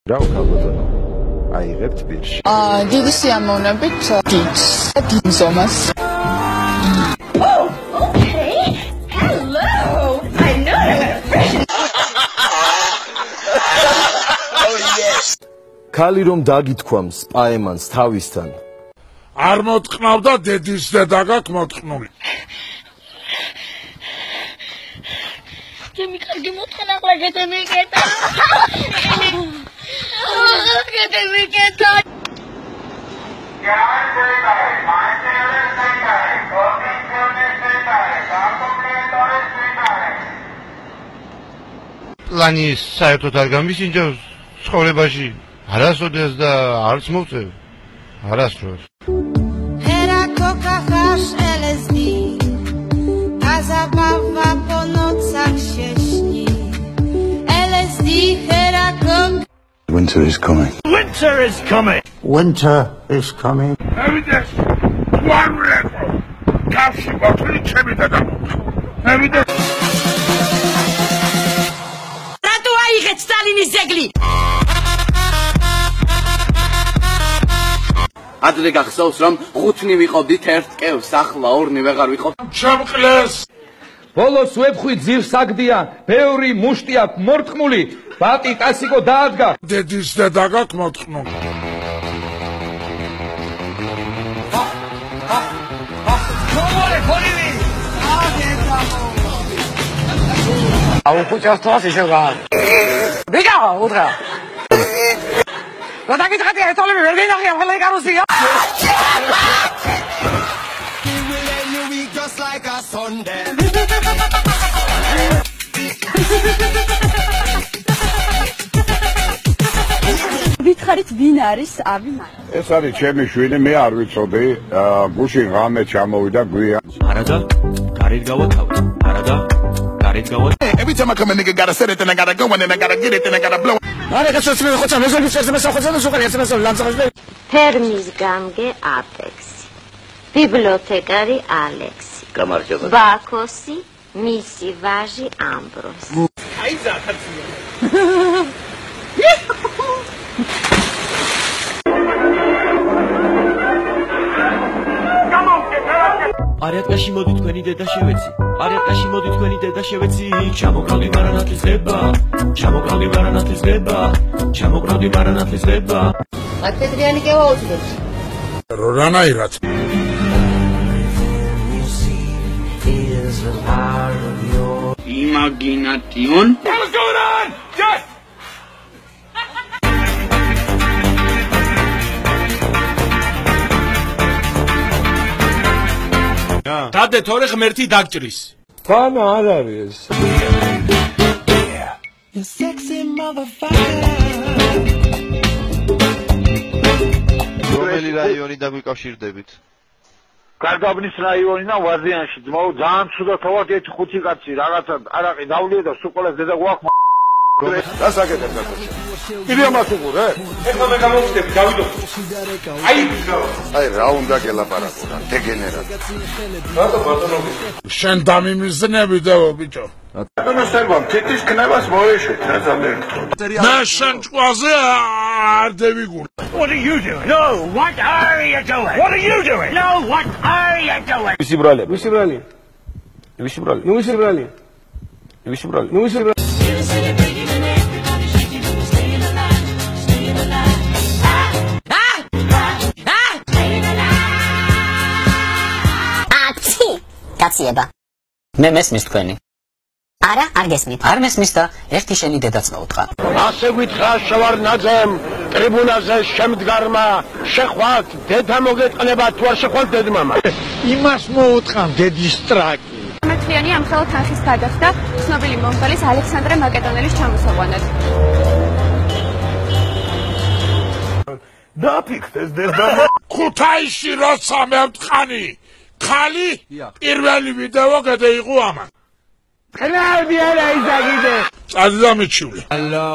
რა ვქალბატონო? აიღებთ ბირში. დიდი სიამოვნებით დიდ ზომას. ქალი რომ დაგითქვამს პაემანს თავისთან. არ მოტყნავდა დედის დედა გაქვს მოტყნული. ჩემი კარგი მოთხნა ახლა გეტემიკეტა. გეტემიკეტა. ლანი საერთოდ არ გამისინჯავს ცხოვრებაში. არასოდეს და არც მოვწევ. არასდროს. Era coca hash LSD. Zabawa po nocach się śni. LSD, era coca. Winter is coming. Winter is coming. Winter is coming. Evidence. One record. Kafshi bottle chemi dada. Evidence. Ratu aighet Stalinis zegli. ადრე გახსოვს რომ 5-ნი ვიყავდით ერთ კევს, ახლა 2-ნი ვეღარ ვიყავ. ჩამყლეს. ბოლოს ვებხვი ძირსაგდია, ბევრი მუშტი აქვს მორტყმული, ბატი კასიკო დაადგა. დედის დედა გაქვს მოტყნული. აუ ხუჭას თავს ისევ. ვიგა, უთხრა. No tak het hij tolle weer nog even gelijk aan ons zien. ვითხარით ვინ არის ავი მან? ეს არის ჩემი შვილი, მე არ ვიცოდი. გუშინ ღამე ჩამოვიდა გვია. არადა, გარეთ გავათავთ. არადა, გარეთ გავათავთ. Every time I come a nigga gotta set it and I gotta go and then I gotta get it and I gotta blow. Hermis Gange Apex. Bibliotecari Alex. გამარჯობა. Bakosi Misi Vaji Ambros. აი ზახაცია. არიატკაში მოდი თქვენი დედა შევეცი. არიატკაში მოდი თქვენი დედა შევეცი. ჩამოკრავდი მარანათლისება. ჩამოკრავდი მარანათლისება. ჩამოკრავდი მარანათლისება. მაკედრიანი კევა უძღებს. რანაირად. Imagination. What's going on? Just დადე თორე ღმერთი დაგჭრის. განა არ არის ეს. You sexy motherfucker. რომელი რაიონი დაგვიკავშირდებით? კარგაბნის რაიონი და ვაზიანში ძმაო ძალიან ცუდად თავად ერთი 5 კაცი რაღაცა არაყი დავლია და სულ დედა გვაქვს დასაკეთებ გაკეთე. კიდე ამას უყურე? ეხლა მე გამოვხდები, დავიდო. აი რა უნდა გელაპარაკო რა, დეგენერატ. რატო ბატონო? შენ დამიმიზნები დაო ბიჭო. ბატონო სერბამ თითის ქნებას მოეშვით რა ძალიან. მე შენ ჭკვაზე არ დევიგული. What are you doing? No, what are you doing? What are you doing? No, what are you doing? ვისი ბრალი? ვისი ბრალი? ვისი ბრალი? ნუ ვისი ბრალი? ვისი ბრალი? ნუ ვისი ბრალი? კაციება. მე მესმის თქვენი. არა, არ გესმით. არ მესმის და ერთი შენი დედაც მოუტყა. ასე გითხრა შევარნაძემ ტრიბუნაზე შემდგარმა შეხვათ დედა მოგეწყნება თუ არ შეხვათ დედმამა. იმას მოუტყამ დედის ტრაკი. მეთქიანი ამხელად თანხის გადახდა ცნობილი მომღერლის ალექსანდრე მაკედონელის ჩამოსაყვანად. დაფიქრეს დედა. ქუთაისში როცა მევტყანი ხალი პირველი ვიდეო გადაიღო ამან. ხრავდი არა იზაგიდე. წადდა მიჩული. Allah